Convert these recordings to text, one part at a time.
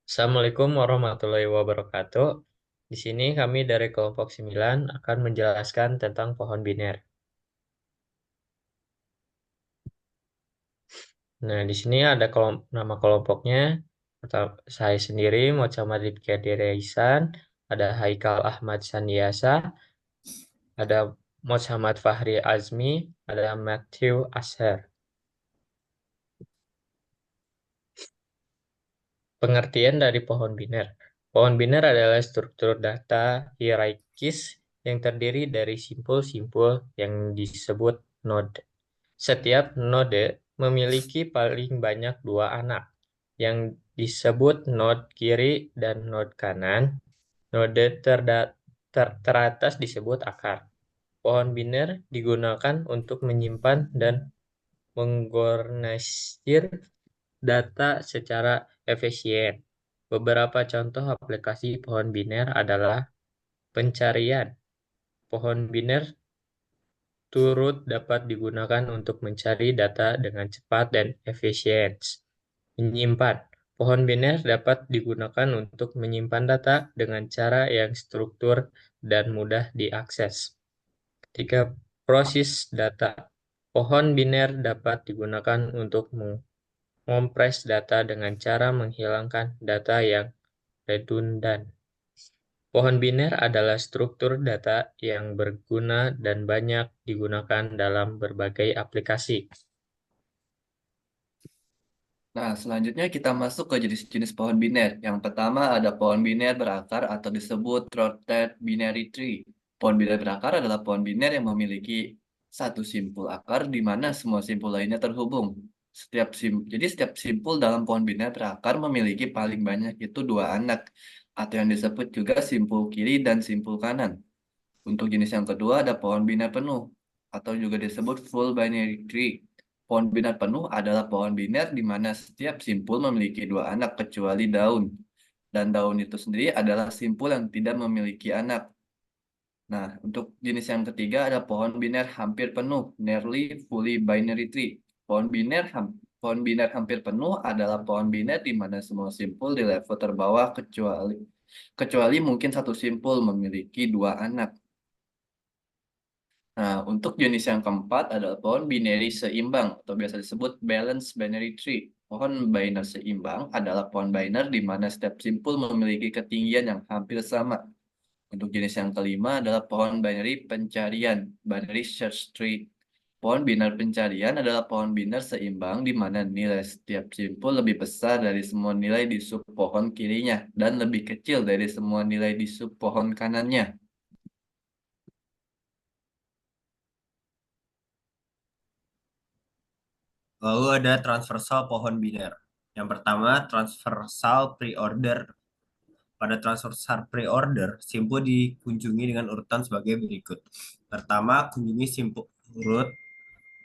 Assalamualaikum warahmatullahi wabarakatuh. Di sini kami dari kelompok 9 akan menjelaskan tentang pohon biner. Nah, di sini ada nama kelompoknya. Saya sendiri, Muhammad Rifki Ihsan, ada Haikal Ahmad Sandiasa, ada Muhammad Fahri Azmi, ada Matthew Asher. Pengertian dari pohon biner. Pohon biner adalah struktur data hierarkis yang terdiri dari simpul-simpul yang disebut node. Setiap node memiliki paling banyak dua anak, yang disebut node kiri dan node kanan. Node teratas disebut akar. Pohon biner digunakan untuk menyimpan dan mengorganisir data secara efisien. Beberapa contoh aplikasi pohon biner adalah pencarian. Pohon biner turut dapat digunakan untuk mencari data dengan cepat dan efisien. Menyimpan. Pohon biner dapat digunakan untuk menyimpan data dengan cara yang struktur dan mudah diakses. Ketika proses data, pohon biner dapat digunakan untuk mengompres data dengan cara menghilangkan data yang redundan. Pohon biner adalah struktur data yang berguna dan banyak digunakan dalam berbagai aplikasi. Nah, selanjutnya kita masuk ke jenis-jenis pohon biner. Yang pertama ada pohon biner berakar atau disebut throated binary tree. Pohon biner berakar adalah pohon biner yang memiliki satu simpul akar di mana semua simpul lainnya terhubung. Jadi setiap simpul dalam pohon biner berakar memiliki paling banyak itu dua anak atau yang disebut juga simpul kiri dan simpul kanan. Untuk jenis yang kedua ada pohon biner penuh atau juga disebut full binary tree. Pohon biner penuh adalah pohon biner di mana setiap simpul memiliki dua anak kecuali daun. Dan daun itu sendiri adalah simpul yang tidak memiliki anak. Nah, untuk jenis yang ketiga ada pohon biner hampir penuh, nearly fully binary tree. Pohon biner hampir penuh adalah pohon biner di mana semua simpul di level terbawah kecuali mungkin satu simpul memiliki dua anak. Nah, untuk jenis yang keempat adalah pohon binary seimbang atau biasa disebut balanced binary tree. Pohon biner seimbang adalah pohon biner di mana setiap simpul memiliki ketinggian yang hampir sama. Untuk jenis yang kelima adalah pohon binary pencarian, binary search tree. Pohon biner pencarian adalah pohon biner seimbang di mana nilai setiap simpul lebih besar dari semua nilai di sub pohon kirinya dan lebih kecil dari semua nilai di sub pohon kanannya. Lalu ada transversal pohon biner. Yang pertama, transversal pre-order. Pada transversal pre-order, simpul dikunjungi dengan urutan sebagai berikut. Pertama, kunjungi simpul root.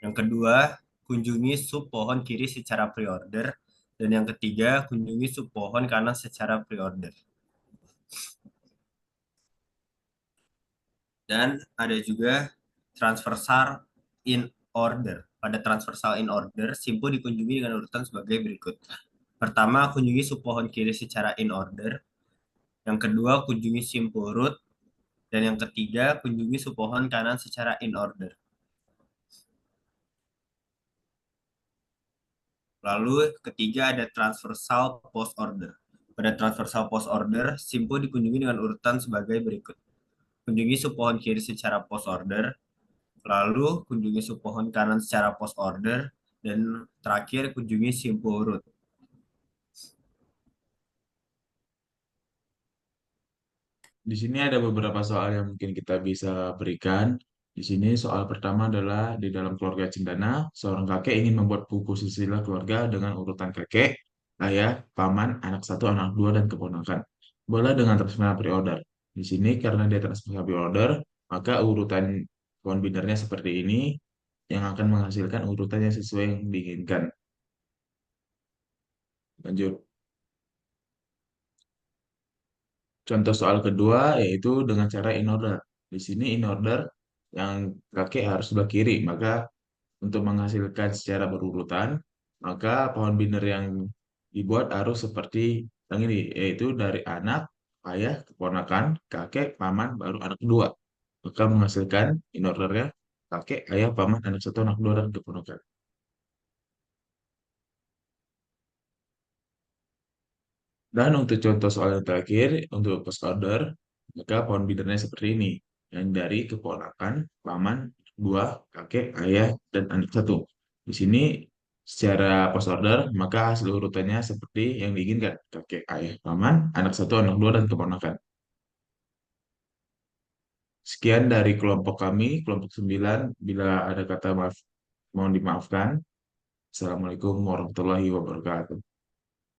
Yang kedua, kunjungi sub pohon kiri secara pre-order. Dan yang ketiga, kunjungi sub pohon kanan secara pre-order. Dan ada juga transversal in order. Pada transversal in order, simpul dikunjungi dengan urutan sebagai berikut. Pertama, kunjungi sub pohon kiri secara in order. Yang kedua, kunjungi simpul root. Dan yang ketiga, kunjungi sub pohon kanan secara in order. Lalu ketiga ada transversal post order. Pada transversal post order, simpul dikunjungi dengan urutan sebagai berikut. Kunjungi sub pohon kiri secara post order, lalu kunjungi sub pohon kanan secara post order, dan terakhir kunjungi simpul root. Di sini ada beberapa soal yang mungkin kita bisa berikan. Di sini soal pertama adalah di dalam keluarga cendana, seorang kakek ingin membuat buku silsilah keluarga dengan urutan kakek, ayah, paman, anak satu, anak dua, dan keponakan. Boleh dengan transfer pre-order. Di sini karena dia transfer pre-order, maka urutan pohon bindernya seperti ini yang akan menghasilkan urutan yang sesuai yang diinginkan. Lanjut. Contoh soal kedua yaitu dengan cara in order. Di sini in order yang kakek harus sebelah kiri, maka untuk menghasilkan secara berurutan, maka pohon binder yang dibuat harus seperti Yang ini yaitu dari anak, ayah, keponakan, kakek, paman, baru anak kedua. Maka menghasilkan in ordernya kakek, ayah, paman, anak satu, anak dua, dan keponakan. Dan untuk contoh soal yang terakhir, untuk post order, maka pohon bidernya seperti ini. Yang dari keponakan, paman, dua, kakek, ayah, dan anak satu. Di sini secara post order, maka hasil urutannya seperti yang diinginkan. Kakek, ayah, paman, anak satu, anak dua, dan keponakan. Sekian dari kelompok kami, kelompok 9. Bila ada kata maaf, mohon dimaafkan. Assalamualaikum warahmatullahi wabarakatuh.